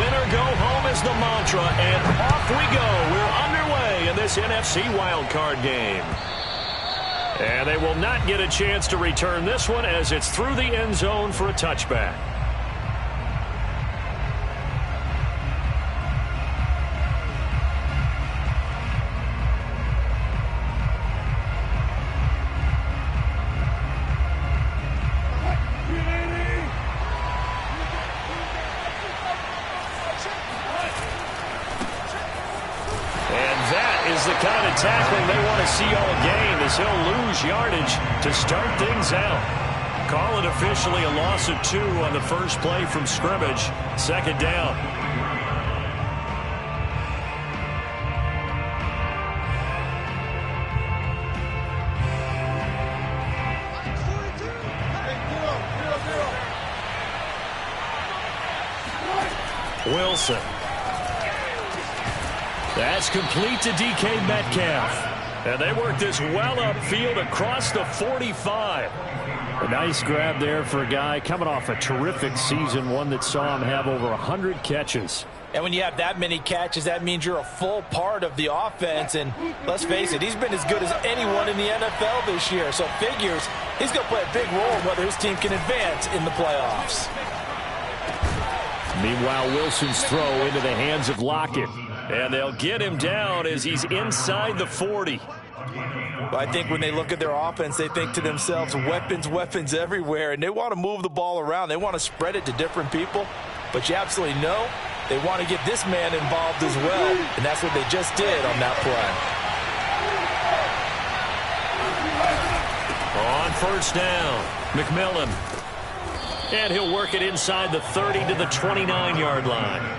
Win or go home is the mantra, and off we go. We're underway in this NFC wildcard game. And they will not get a chance to return this one as it's through the end zone for a touchback. The kind of tackling they want to see all game as he'll lose yardage to start things out. Call it officially a loss of 2 on the first play from scrimmage. Second down. Wilson. That's complete to DK Metcalf. And they work this well upfield across the 45. A nice grab there for a guy coming off a terrific season, one that saw him have over 100 catches. And when you have that many catches, that means you're a full part of the offense. And let's face it, he's been as good as anyone in the NFL this year. So figures he's going to play a big role in whether his team can advance in the playoffs. Meanwhile, Wilson's throw into the hands of Lockett. And they'll get him down as he's inside the 40. Well, I think when they look at their offense, they think to themselves, weapons, weapons everywhere. And they want to move the ball around. They want to spread it to different people. But you absolutely know they want to get this man involved as well. And that's what they just did on that play. On first down, McMillan. And he'll work it inside the 30 to the 29-yard line.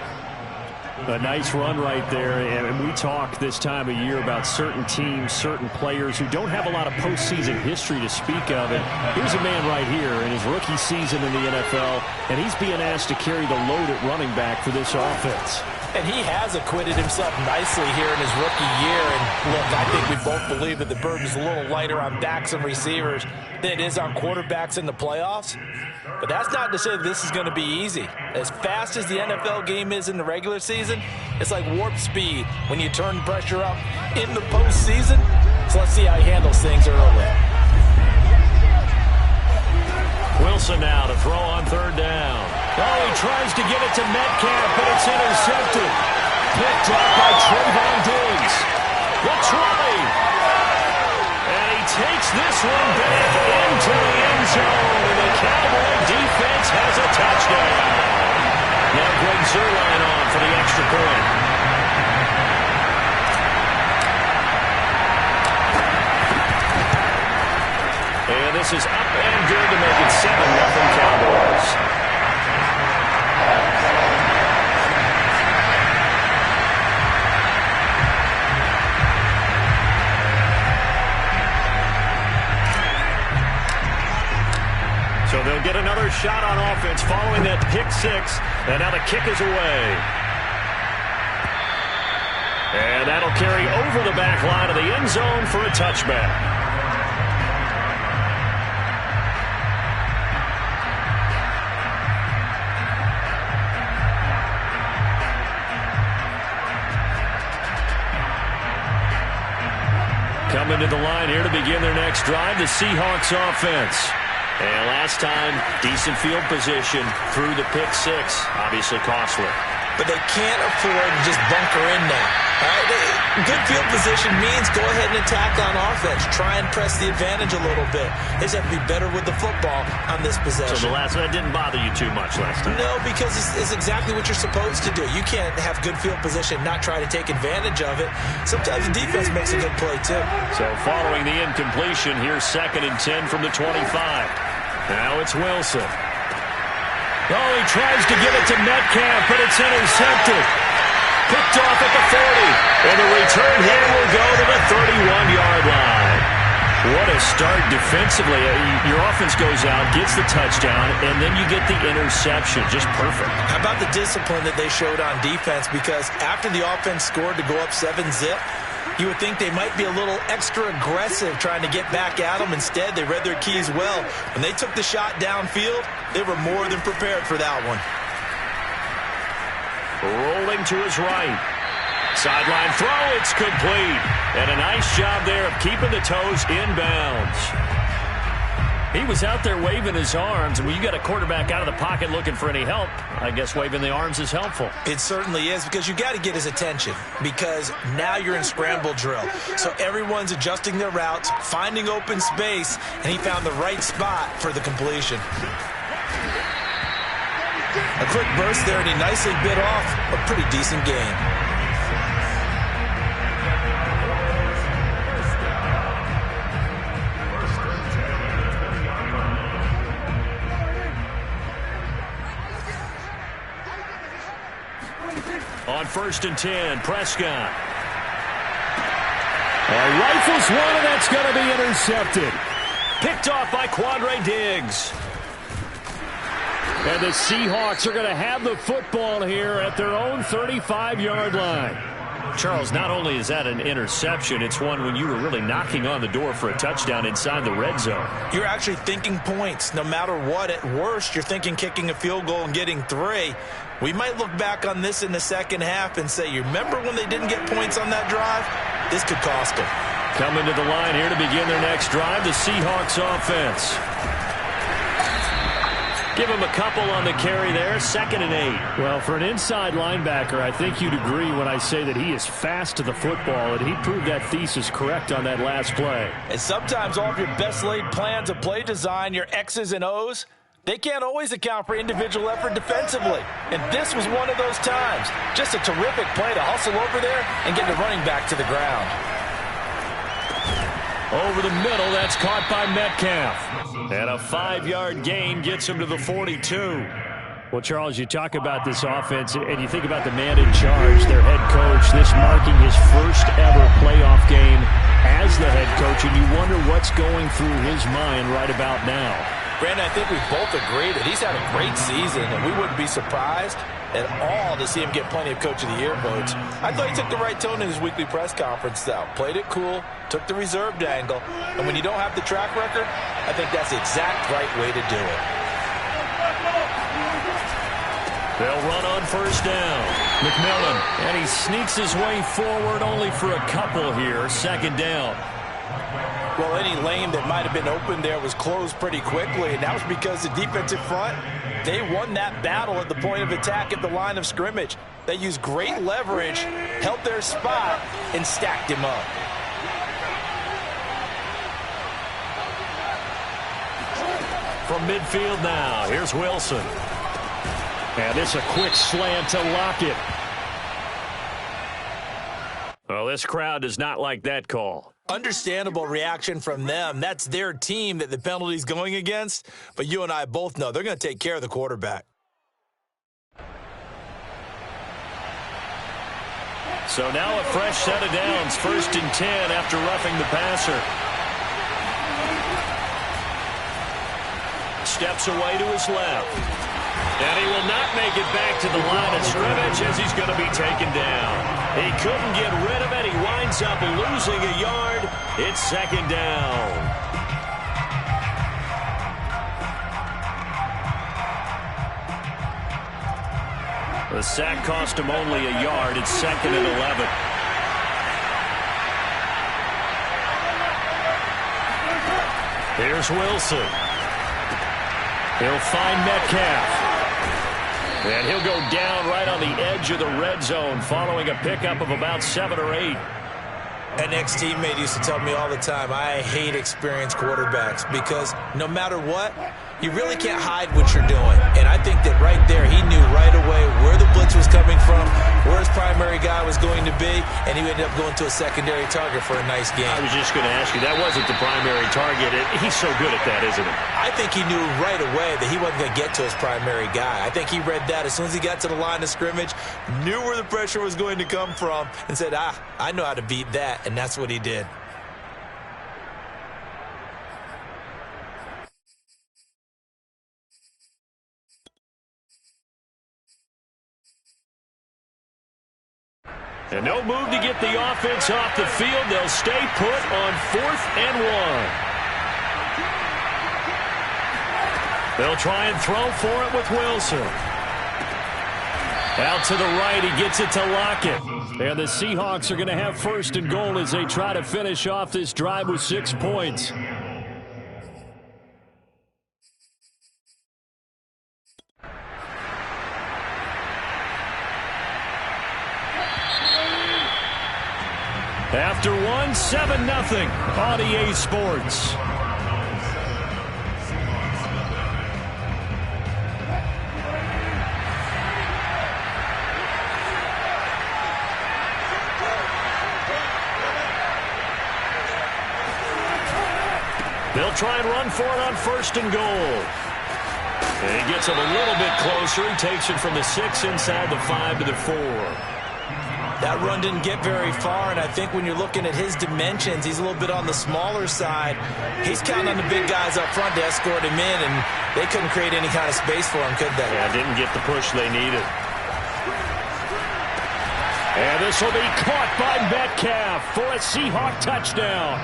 A nice run right there, and we talk this time of year about certain teams, certain players who don't have a lot of postseason history to speak of. And here's a man right here in his rookie season in the NFL, and he's being asked to carry the load at running back for this offense. And he has acquitted himself nicely here in his rookie year. And look, I think we both believe that the burden's a little lighter on backs and receivers than it is on quarterbacks in the playoffs. But that's not to say that this is going to be easy. As fast as the NFL game is in the regular season, it's like warp speed when you turn pressure up in the postseason. So let's see how he handles things early. Wilson now to throw on third down. Oh, he tries to get it to Metcalf, but it's intercepted. Picked up by Trayvon Diggs. The 20. And he takes this one back into the end zone. The Cowboy defense has a touchdown. Now Greg Zuerlein on for the extra point. And this is up and good to make it 7-0 Cowboys. So they'll get another shot on offense following that pick six. And now the kick is away. And that'll carry over the back line of the end zone for a touchback. Coming to the line here to begin their next drive, the Seahawks offense. And last time, decent field position through the pick six. Obviously costly. But they can't afford to just bunker in now. All right? Good field position means go ahead and attack on offense. Try and press the advantage a little bit. They just have to be better with the football on this possession. So the last one didn't bother you too much last time? No, because it's exactly what you're supposed to do. You can't have good field position, not try to take advantage of it. Sometimes the defense makes a good play, too. So following the incompletion, here's 2nd and 10 from the 25. Now it's Wilson. Oh, he tries to give it to Metcalf, but it's intercepted. Picked off at the 40. And the return here will go to the 31-yard line. What a start defensively. Your offense goes out, gets the touchdown, and then you get the interception. Just perfect. How about the discipline that they showed on defense? Because after the offense scored to go up 7-zip, you would think they might be a little extra aggressive trying to get back at them. Instead, they read their keys well. When they took the shot downfield, they were more than prepared for that one. Rolling to his right. Sideline throw, it's complete. And a nice job there of keeping the toes in bounds. He was out there waving his arms, and when you got a quarterback out of the pocket looking for any help, I guess waving the arms is helpful. It certainly is, because you got to get his attention, because now you're in scramble drill. So everyone's adjusting their routes, finding open space, and he found the right spot for the completion. A quick burst there, and he nicely bit off a pretty decent gain. On 1st and 10, Prescott. Rifles one, and that's going to be intercepted. Picked off by Quandre Diggs. And the Seahawks are going to have the football here at their own 35-yard line. Charles, not only is that an interception, it's one when you were really knocking on the door for a touchdown inside the red zone. You're actually thinking points. No matter what, at worst, you're thinking kicking a field goal and getting 3. We might look back on this in the second half and say, you remember when they didn't get points on that drive? This could cost them. Coming to the line here to begin their next drive, the Seahawks offense. Give him a couple on the carry there, 2nd and 8. Well, for an inside linebacker, I think you'd agree when I say that he is fast to the football, and he proved that thesis correct on that last play. And sometimes all of your best laid plans of play design, your X's and O's, they can't always account for individual effort defensively. And this was one of those times. Just a terrific play to hustle over there and get the running back to the ground. Over the middle, that's caught by Metcalf. And a 5-yard gain gets him to the 42. Well, Charles, you talk about this offense, and you think about the man in charge, their head coach, this marking his first ever playoff game as the head coach, and you wonder what's going through his mind right about now. Brandon, I think we both agree that he's had a great season, and we wouldn't be surprised at all to see him get plenty of Coach of the Year votes. I thought he took the right tone in his weekly press conference, though. Played it cool, took the reserved angle, and when you don't have the track record, I think that's the exact right way to do it. They'll run on 1st down. McMillan, and he sneaks his way forward only for a couple here, 2nd down. Well, any lane that might have been open there was closed pretty quickly, and that was because the defensive front, they won that battle at the point of attack at the line of scrimmage. They used great leverage, held their spot, and stacked him up. From midfield now, here's Wilson. And it's a quick slant to Lockett. Well, this crowd does not like that call. Understandable reaction from them. That's their team that the penalty's going against. But you and I both know they're going to take care of the quarterback. So now a fresh set of downs, 1st and 10 after roughing the passer. Steps away to his left. And he will not make it back to the line of scrimmage as he's going to be taken down. He couldn't get rid of it. He winds up losing a yard. It's 2nd down. The sack cost him only a yard. It's 2nd and 11. Here's Wilson. He'll find Metcalf. And he'll go down right on the edge of the red zone following a pickup of about 7 or 8. An ex-teammate used to tell me all the time, I hate experienced quarterbacks because no matter what, you really can't hide what you're doing. And I think that right there, he knew right away where the blitz was coming from, where his primary guy was going to be, and he ended up going to a secondary target for a nice game. I was just going to ask you, that wasn't the primary target. He's so good at that, isn't he? I think he knew right away that he wasn't going to get to his primary guy. I think he read that as soon as he got to the line of scrimmage, knew where the pressure was going to come from, and said, I know how to beat that, and that's what he did. And no move to get the offense off the field. They'll stay put on 4th and 1. They'll try and throw for it with Wilson. Out to the right, he gets it to Lockett. And the Seahawks are going to have first and goal as they try to finish off this drive with 6 points. After one, 7-0 on EA Sports. They'll try and run for it on first and goal. And he gets it a little bit closer. He takes it from the 6 inside the 5 to the 4. That run didn't get very far, and I think when you're looking at his dimensions, he's a little bit on the smaller side. He's counting on the big guys up front to escort him in, and they couldn't create any kind of space for him, could they? Yeah, didn't get the push they needed. And this will be caught by Metcalf for a Seahawk touchdown.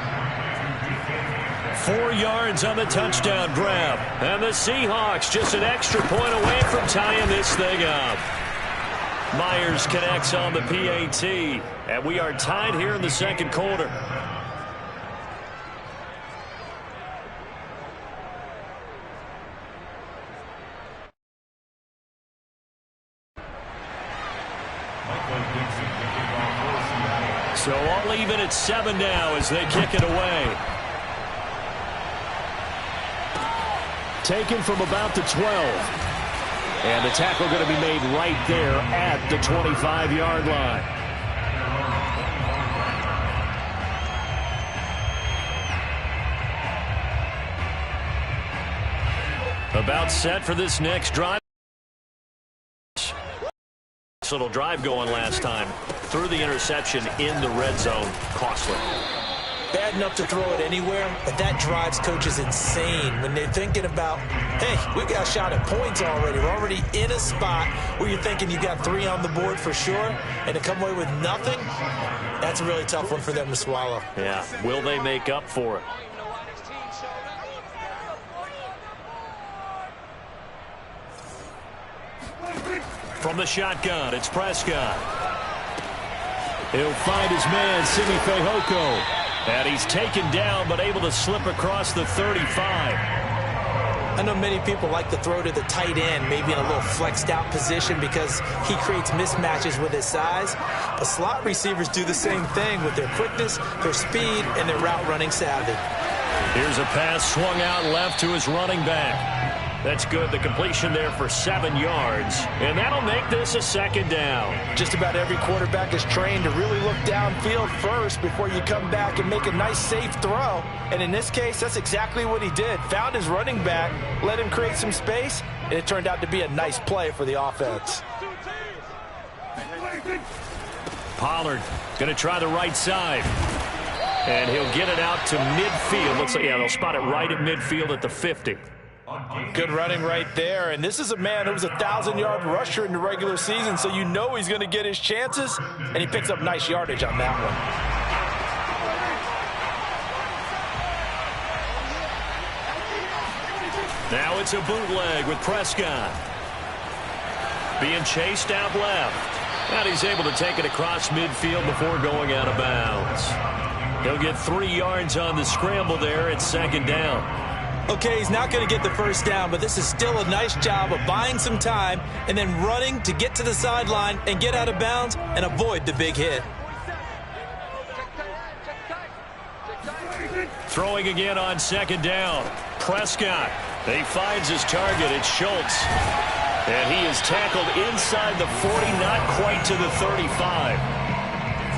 4 yards on the touchdown grab. And the Seahawks just an extra point away from tying this thing up. Myers connects on the PAT, and we are tied here in the second quarter. So all even at 7 now as they kick it away. Taken from about the 12. And the tackle going to be made right there at the 25-yard line. About set for this next drive. Little drive going last time. Threw the interception in the red zone. Costly. Bad enough to throw it anywhere, but that drives coaches insane when they're thinking about, hey, we got a shot at points already. We're already in a spot where you're thinking you got 3 on the board for sure, and to come away with nothing, that's a really tough one for them to swallow. Yeah, will they make up for it? From the shotgun, it's Prescott. He'll find his man, Simi Fehoko. And he's taken down, but able to slip across the 35. I know many people like to throw to the tight end, maybe in a little flexed out position because he creates mismatches with his size. But slot receivers do the same thing with their quickness, their speed, and their route running savvy. Here's a pass swung out left to his running back. That's good. The completion there for 7 yards. And that'll make this a second down. Just about every quarterback is trained to really look downfield first before you come back and make a nice, safe throw. And in this case, that's exactly what he did. Found his running back, let him create some space, and it turned out to be a nice play for the offense. Pollard going to try the right side. And he'll get it out to midfield. Looks like, yeah, they'll spot it right at midfield at the 50. Good running right there, and this is a man who was a 1,000-yard rusher in the regular season, so you know he's going to get his chances, and he picks up nice yardage on that one. Now it's a bootleg with Prescott. Being chased out left. And he's able to take it across midfield before going out of bounds. He'll get 3 yards on the scramble there at second down. Okay, he's not going to get the first down, but this is still a nice job of buying some time and then running to get to the sideline and get out of bounds and avoid the big hit. Throwing again on second down. Prescott. He finds his target. It's Schultz. And he is tackled inside the 40, not quite to the 35.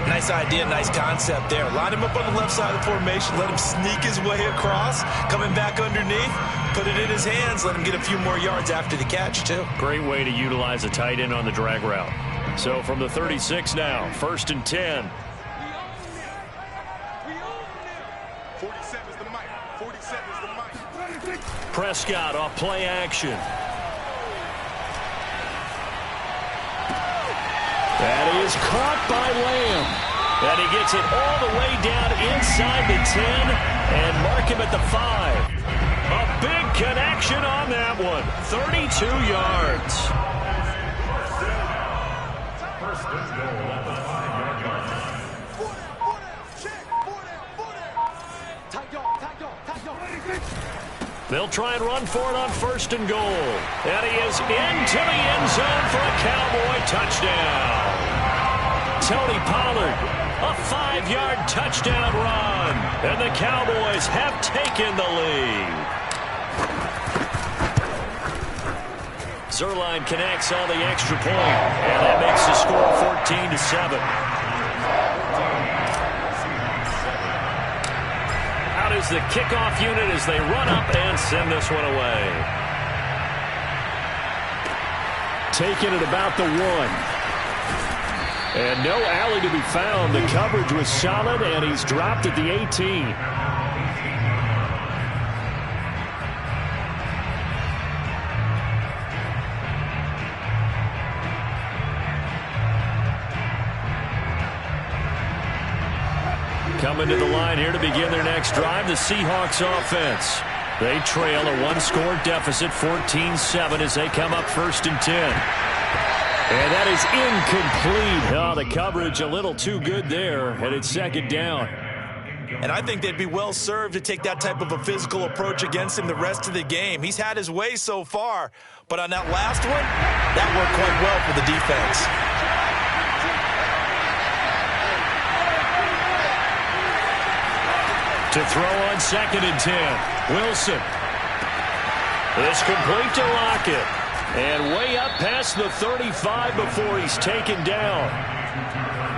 Nice idea, nice concept there. Line him up on the left side of the formation, let him sneak his way across, coming back underneath, put it in his hands, let him get a few more yards after the catch, too. Great way to utilize a tight end on the drag route. So from the 36 now, 1st and 10. 47 is the mic. 47 is the mic. Prescott off play action. That is caught by Lamb. And he gets it all the way down inside the 10 and mark him at the 5. A big connection on that one. 32 yards. They'll try and run for it on 1st and goal. And he is into the end zone for a Cowboy touchdown. Tony Pollard, a 5-yard touchdown run. And the Cowboys have taken the lead. Zerline connects on the extra point, and that makes the score 14-7. Out is the kickoff unit as they run up and send this one away. Taking it about the 1. And no alley to be found. The coverage was solid, and he's dropped at the 18. Coming to the line here to begin their next drive, the Seahawks offense. They trail a 1-score deficit, 14-7, as they come up 1st and 10. And that is incomplete. Oh, the coverage a little too good there, and it's 2nd down. And I think they'd be well served to take that type of a physical approach against him the rest of the game. He's had his way so far, but on that last one, that worked quite well for the defense. To throw on 2nd and 10. Wilson. This complete to Lockett. And way up past the 35 before he's taken down.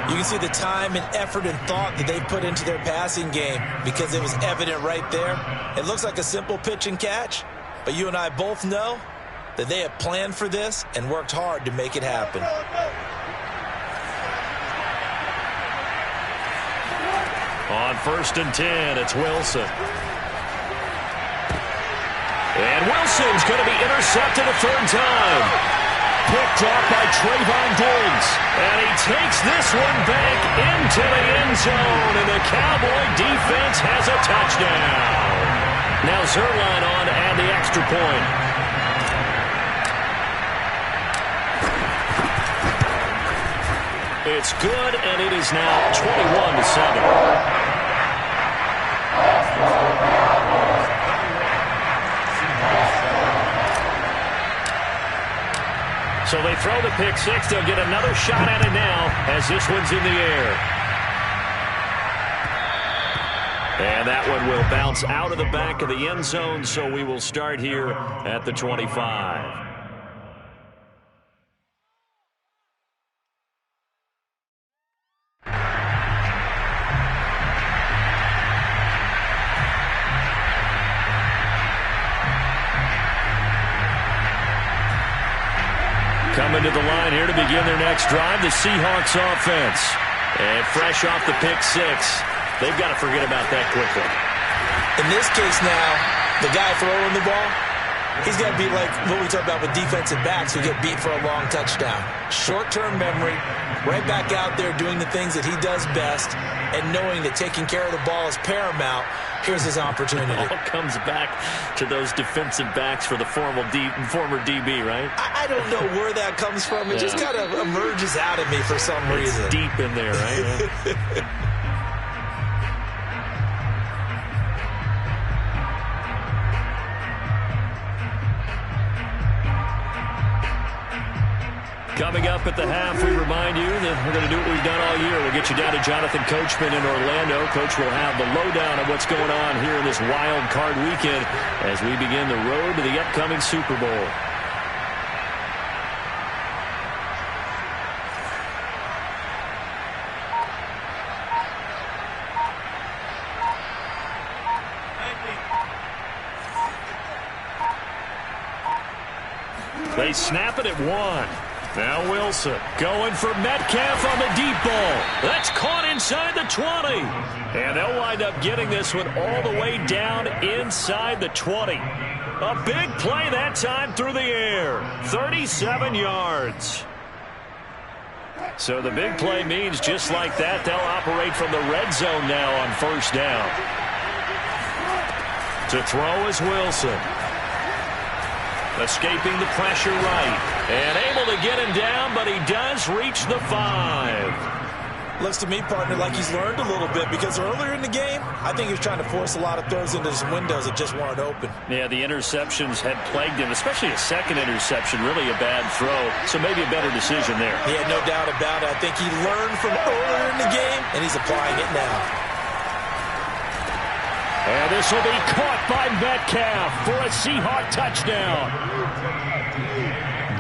You can see the time and effort and thought that they put into their passing game because it was evident right there. It looks like a simple pitch and catch, but you and I both know that they have planned for this and worked hard to make it happen. On 1st and 10, it's Wilson. And Wilson's going to be intercepted a 3rd time. Picked off by Trayvon Diggs. And he takes this one back into the end zone. And the Cowboy defense has a touchdown. Now Zerline on to add the extra point. It's good, and it is now 21-7. So they throw the pick 6. They'll get another shot at it now as this one's in the air. And that one will bounce out of the back of the end zone, so we will start here at the 25. Coming to the line here to begin their next drive, the Seahawks offense. And fresh off the pick 6, they've got to forget about that quickly. In this case now, the guy throwing the ball, he's got to be like what we talk about with defensive backs who get beat for a long touchdown. Short-term memory, right back out there doing the things that he does best, and knowing that taking care of the ball is paramount. Here's his opportunity. It all comes back to those defensive backs for the former DB, right? I don't know where that comes from. It just kind of emerges out of me for some reason. It's deep in there, right? Coming up at the half, we remind you that we're going to do what we've done all year. We'll get you down to Jonathan Coachman in Orlando. Coach will have the lowdown of what's going on here in this wild card weekend as we begin the road to the upcoming Super Bowl. They snap it at 1. Now Wilson going for Metcalf on the deep ball. That's caught inside the 20. And they'll wind up getting this one all the way down inside the 20. A big play that time through the air. 37 yards. So the big play means just like that, they'll operate from the red zone now on 1st down. To throw is Wilson. Escaping the pressure right. And able to get him down, but he does reach the 5. Looks to me, partner, like he's learned a little bit, because earlier in the game, I think he was trying to force a lot of throws into some windows that just weren't open. Yeah, the interceptions had plagued him, especially a second interception, really a bad throw. So maybe a better decision there. Yeah, no doubt about it. I think he learned from earlier in the game, and he's applying it now. And this will be caught by Metcalf for a Seahawk touchdown.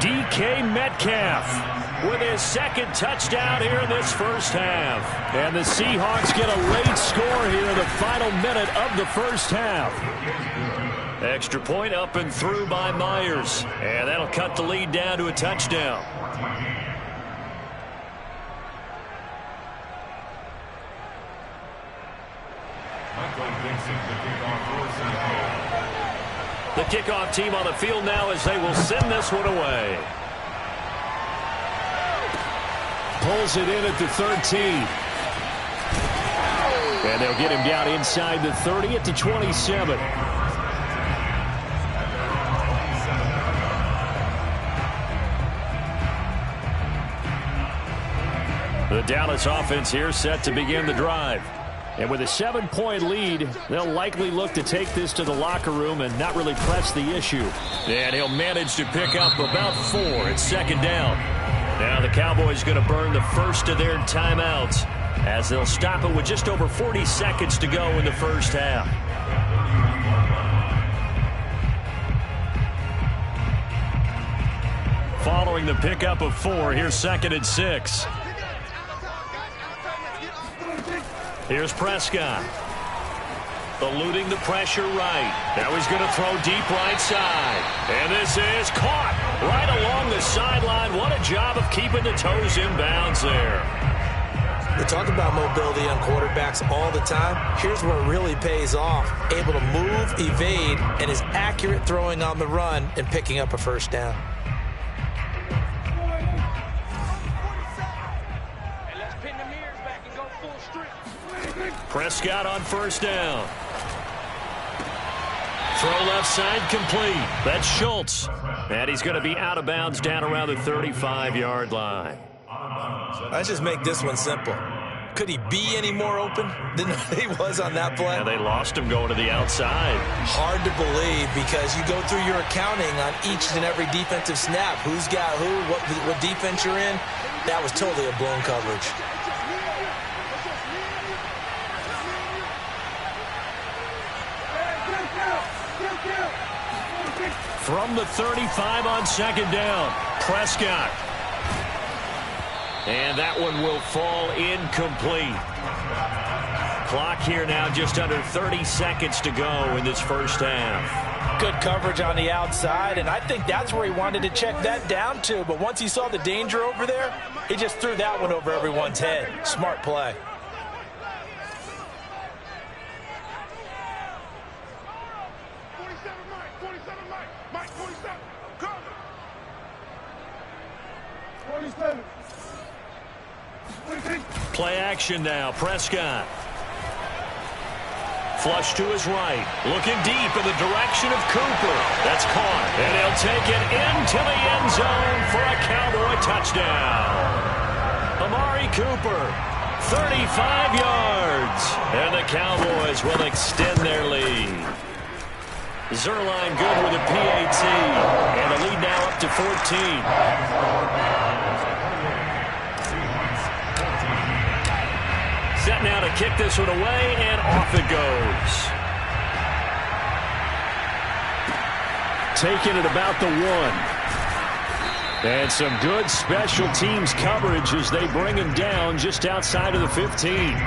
DK Metcalf with his second touchdown here in this first half. And the Seahawks get a late score here in the final minute of the first half. Extra point up and through by Myers. And that'll cut the lead down to a touchdown. The kickoff team on the field now as they will send this one away. Pulls it in at the 13. And they'll get him down inside the 30 at the 27. The Dallas offense here set to begin the drive. And with a 7-point lead, they'll likely look to take this to the locker room and not really press the issue. And he'll manage to pick up about 4 at second down. Now the Cowboys going to burn the first of their timeouts as they'll stop it with just over 40 seconds to go in the first half. Following the pickup of 4, here's 2nd and 6. Here's Prescott. Eluding the pressure right. Now he's going to throw deep right side. And this is caught right along the sideline. What a job of keeping the toes in bounds there. We talk about mobility on quarterbacks all the time. Here's where it really pays off. Able to move, evade, and his accurate throwing on the run and picking up a first down. Prescott on first down. Throw left side complete. That's Schultz. And he's going to be out of bounds down around the 35-yard line. Let's just make this one simple. Could he be any more open than he was on that play? Yeah, they lost him going to the outside. Hard to believe, because you go through your accounting on each and every defensive snap. Who's got who, what defense you're in. That was totally a blown coverage. From the 35 on second down, Prescott. And that one will fall incomplete. Clock here now just under 30 seconds to go in this first half. Good coverage on the outside, and I think that's where he wanted to check that down to. But once he saw the danger over there, he just threw that one over everyone's head. Smart play. Play action now. Prescott. Flush to his right. Looking deep in the direction of Cooper. That's caught. And he'll take it into the end zone for a Cowboy touchdown. Amari Cooper, 35 yards. And the Cowboys will extend their lead. Zerline good with a PAT. And the lead now up to 14. Set now to kick this one away, and off it goes. Taking it about the 1. And some good special teams coverage as they bring him down just outside of the 15.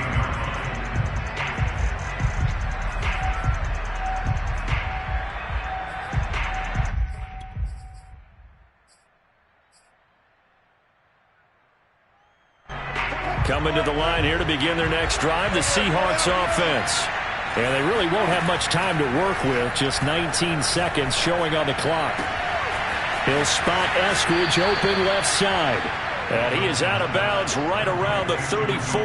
Coming to the line here to begin their next drive, the Seahawks offense. And they really won't have much time to work with, just 19 seconds showing on the clock. He'll spot Eskridge open left side. And he is out of bounds right around the 34.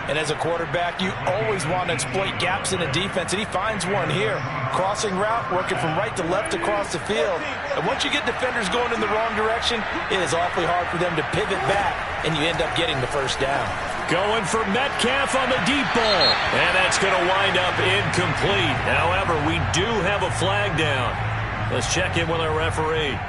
And as a quarterback, you always want to exploit gaps in the defense, and he finds one here. Crossing route, working from right to left across the field. And once you get defenders going in the wrong direction, it is awfully hard for them to pivot back, and you end up getting the first down. Going for Metcalf on the deep ball. And that's going to wind up incomplete. However, we do have a flag down. Let's check in with our referee.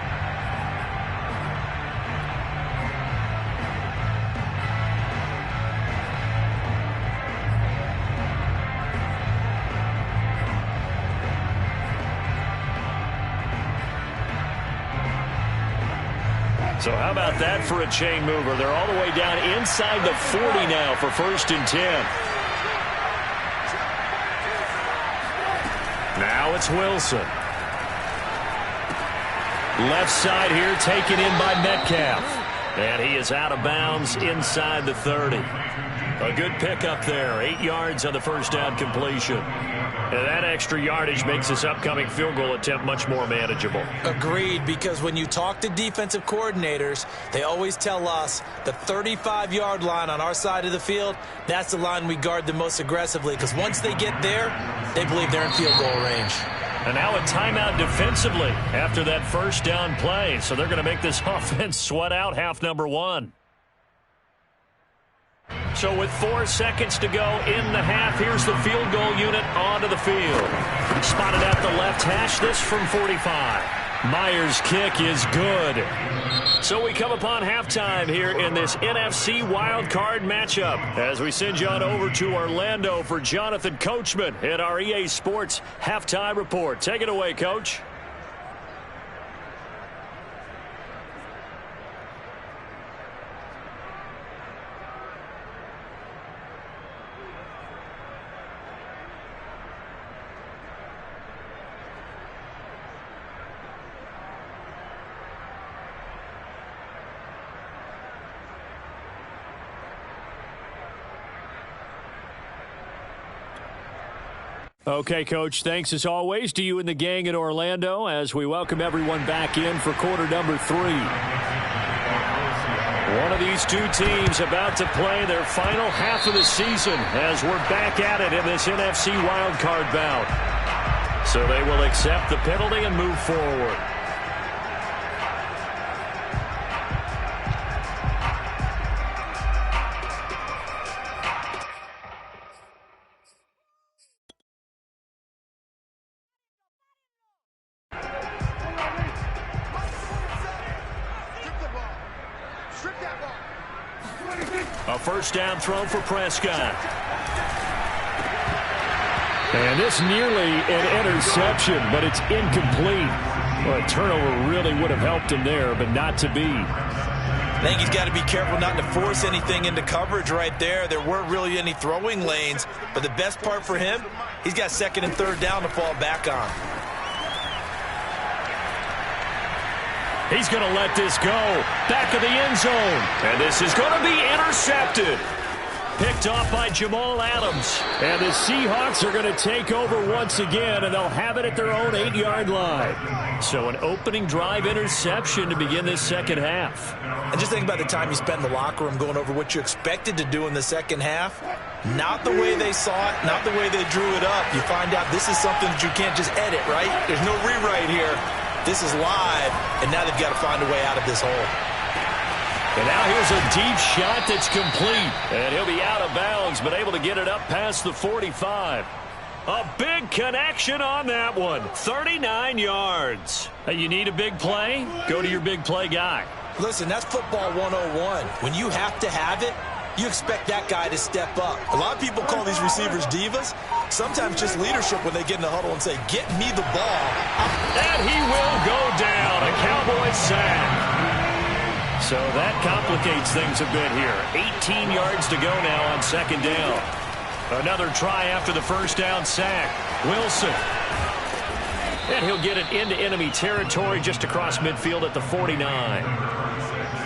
So how about that for a chain mover? They're all the way down inside the 40 now for 1st and 10. Now it's Wilson. Left side here taken in by Metcalf. And he is out of bounds inside the 30. A good pickup there. 8 yards on the first down completion. And that extra yardage makes this upcoming field goal attempt much more manageable. Agreed, because when you talk to defensive coordinators, they always tell us the 35-yard line on our side of the field, that's the line we guard the most aggressively, because once they get there, they believe they're in field goal range. And now a timeout defensively after that first down play. So they're going to make this offense sweat out half number 1. So with 4 seconds to go in the half, here's the field goal unit onto the field. Spotted at the left hash, this from 45. Myers' kick is good. So we come upon halftime here in this NFC wildcard matchup as we send you on over to Orlando for Jonathan Coachman at our EA Sports Halftime Report. Take it away, Coach. Okay, Coach, thanks as always to you and the gang in Orlando as we welcome everyone back in for quarter number 3. One of these two teams about to play their final half of the season as we're back at it in this NFC wildcard bout. So they will accept the penalty and move forward. A first down throw for Prescott. And this nearly an interception, but it's incomplete. Well, a turnover really would have helped him there, but not to be. I think he's got to be careful not to force anything into coverage right there. There weren't really any throwing lanes, but the best part for him, he's got 2nd and 3rd down to fall back on. He's going to let this go. Back of the end zone. And this is going to be intercepted. Picked off by Jamal Adams. And the Seahawks are going to take over once again, and they'll have it at their own 8-yard line. So an opening drive interception to begin this second half. And just think about the time you spend in the locker room going over what you expected to do in the second half. Not the way they saw it, not the way they drew it up. You find out this is something that you can't just edit, right? There's no rewrite here. This is live, and now they've got to find a way out of this hole. And now here's a deep shot that's complete. And he'll be out of bounds, but able to get it up past the 45. A big connection on that one. 39 yards. Hey, you need a big play? Go to your big play guy. Listen, that's football 101. When you have to have it, you expect that guy to step up. A lot of people call these receivers divas. Sometimes just leadership when they get in the huddle and say, get me the ball. And he will go down. A Cowboys sack. So that complicates things a bit here. 18 yards to go now on 2nd down. Another try after the first down sack. Wilson. And he'll get it into enemy territory just across midfield at the 49.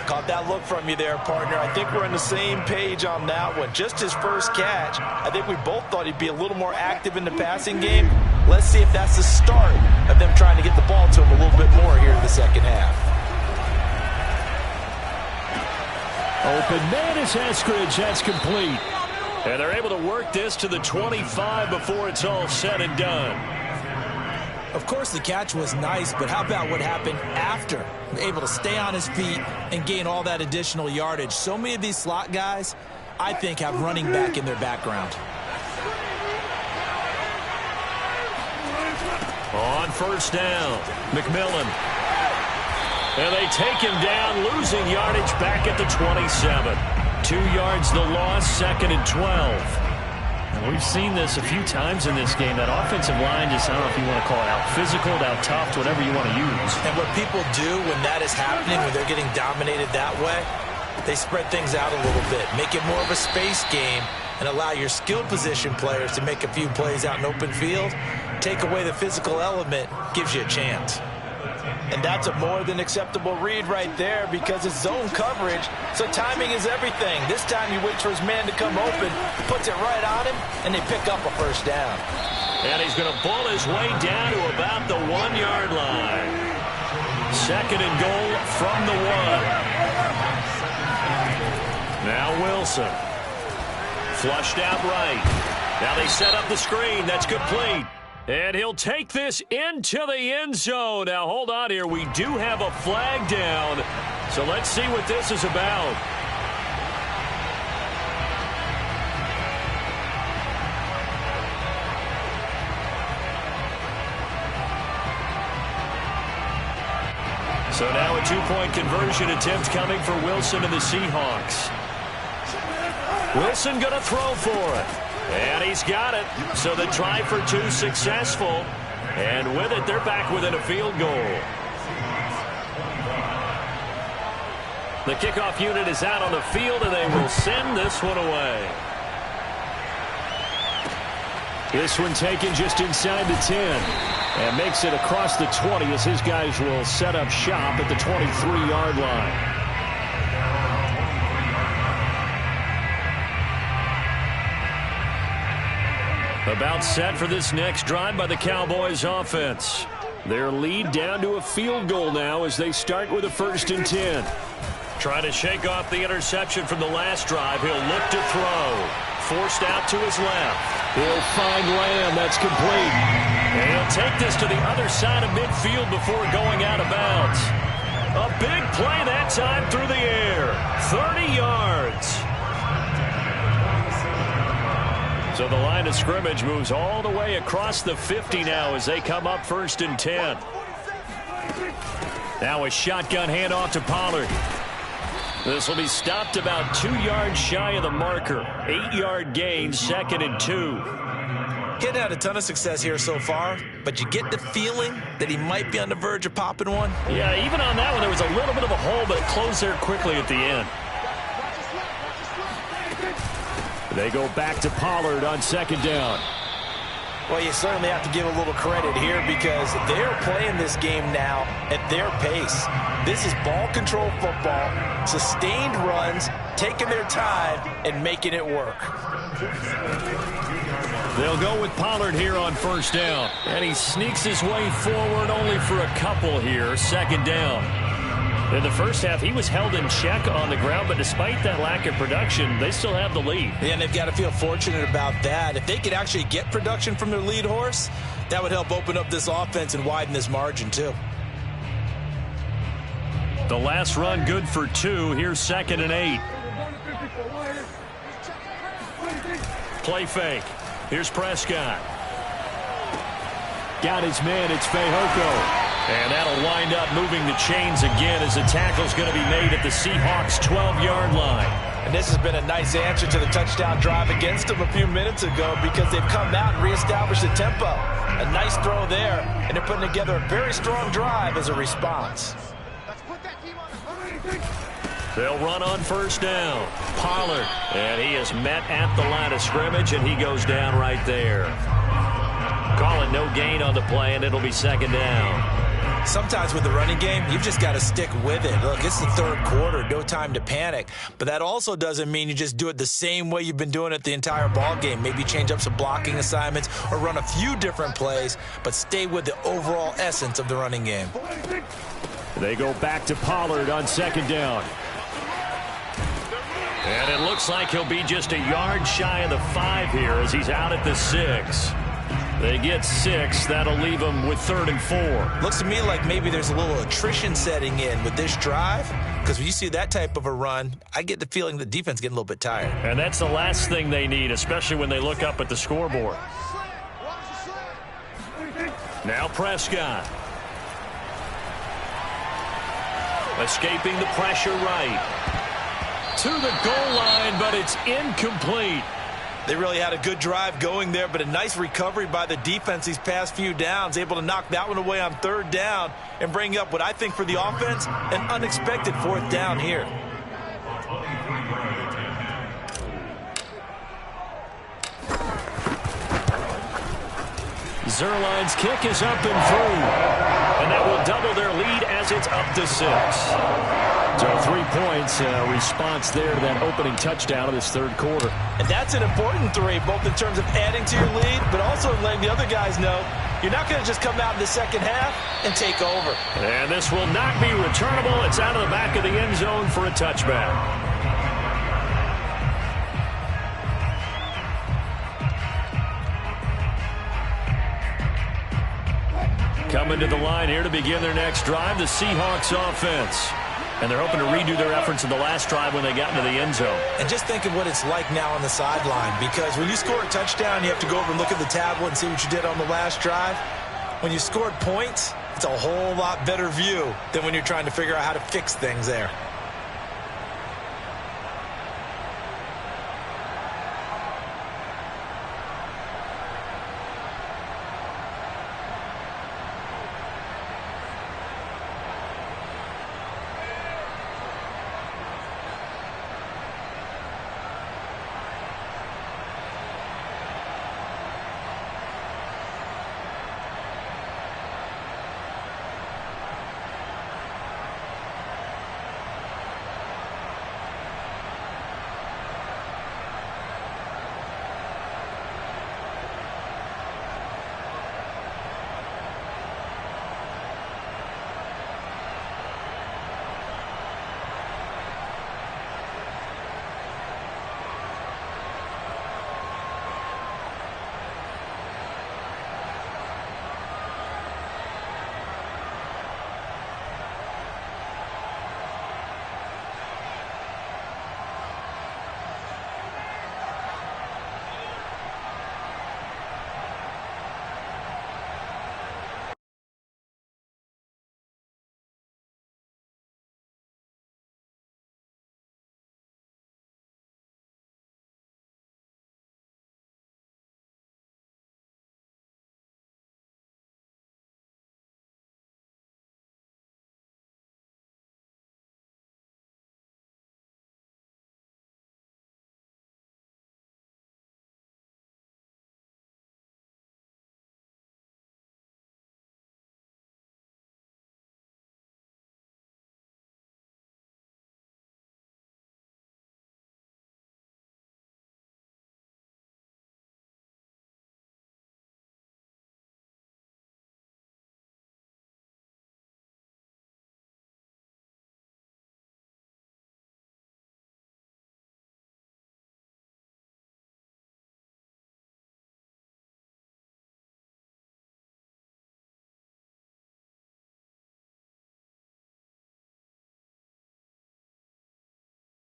Caught that look from you there, partner. I think we're on the same page on that one. Just his first catch. I think we both thought he'd be a little more active in the passing game. Let's see if that's the start of them trying to get the ball to him a little bit more here in the second half. Open man is Eskridge. That's complete. And they're able to work this to the 25 before it's all said and done. Of course, the catch was nice, but how about what happened after? Able to stay on his feet and gain all that additional yardage. So many of these slot guys, I think, have running back in their background. On first down, McMillan. And they take him down, losing yardage back at the 27. 2 yards the loss, 2nd and 12. And we've seen this a few times in this game. That offensive line just, I don't know if you want to call it out physical, out tough, whatever you want to use. And what people do when that is happening, when they're getting dominated that way, they spread things out a little bit, make it more of a space game, and allow your skill position players to make a few plays out in open field. Take away the physical element, gives you a chance. And that's a more than acceptable read right there because it's zone coverage, so timing is everything. This time he waits for his man to come open, puts it right on him, and they pick up a first down. And he's going to bull his way down to about the 1-yard line. 2nd and goal from the 1. Now Wilson. Flushed out right. Now they set up the screen. That's complete. And he'll take this into the end zone. Now, hold on here. We do have a flag down. So let's see what this is about. So now a 2-point conversion attempt coming for Wilson and the Seahawks. Wilson going to throw for it. And he's got it. So the try for 2 successful. And with it, they're back within a field goal. The kickoff unit is out on the field, and they will send this one away. This one taken just inside the 10. And makes it across the 20 as his guys will set up shop at the 23-yard line. About set for this next drive by the Cowboys offense. Their lead down to a field goal now as they start with a 1st and 10. Trying to shake off the interception from the last drive. He'll look to throw. Forced out to his left. He'll find Lamb. That's complete. And he'll take this to the other side of midfield before going out of bounds. A big play that time through the air. 30 yards. So the line of scrimmage moves all the way across the 50 now as they come up 1st and 10. Now a shotgun handoff to Pollard. This will be stopped about 2 yards shy of the marker. 8-yard gain, 2nd and 2. He hadn't had a ton of success here so far, but you get the feeling that he might be on the verge of popping one. Yeah, even on that one, there was a little bit of a hole, but it closed there quickly at the end. They go back to Pollard on 2nd down. Well, you certainly have to give a little credit here because they're playing this game now at their pace. This is ball control football, sustained runs, taking their time and making it work. They'll go with Pollard here on 1st down. And he sneaks his way forward only for a couple here, 2nd down. In the first half, he was held in check on the ground, but despite that lack of production, they still have the lead. Yeah, and they've got to feel fortunate about that. If they could actually get production from their lead horse, that would help open up this offense and widen this margin, too. The last run good for 2. Here's 2nd and 8. Play fake. Here's Prescott. Got his man. It's Fehoko. And that'll wind up moving the chains again as the tackle's going to be made at the Seahawks' 12-yard line. And this has been a nice answer to the touchdown drive against them a few minutes ago because they've come out and reestablished the tempo. A nice throw there, and they're putting together a very strong drive as a response. They'll run on 1st down. Pollard, and he is met at the line of scrimmage, and he goes down right there. Call it no gain on the play, and it'll be 2nd down. Sometimes with the running game, you've just got to stick with it. Look, it's the 3rd quarter, no time to panic. But that also doesn't mean you just do it the same way you've been doing it the entire ball game. Maybe change up some blocking assignments or run a few different plays, but stay with the overall essence of the running game. They go back to Pollard on 2nd down. And it looks like he'll be just a yard shy of the 5 here as he's out at the 6. They get 6. That'll leave them with 3rd and 4. Looks to me like maybe there's a little attrition setting in with this drive, because when you see that type of a run, I get the feeling the defense getting a little bit tired. And that's the last thing they need, especially when they look up at the scoreboard. Now Prescott. Escaping the pressure right. To the goal line, but it's incomplete. They really had a good drive going there, but a nice recovery by the defense these past few downs, able to knock that one away on 3rd down and bring up what I think for the offense, an unexpected 4th down here. Zerline's kick is up and through, and that will double their lead as it's up to 6. So 3 points, response there to that opening touchdown of this 3rd quarter. And that's an important 3, both in terms of adding to your lead, but also letting the other guys know you're not going to just come out in the second half and take over. And this will not be returnable. It's out of the back of the end zone for a touchback. Coming to the line here to begin their next drive, the Seahawks offense. And they're hoping to redo their efforts in the last drive when they got into the end zone. And just think of what it's like now on the sideline, because when you score a touchdown, you have to go over and look at the tablet and see what you did on the last drive. When you scored points, it's a whole lot better view than when you're trying to figure out how to fix things there.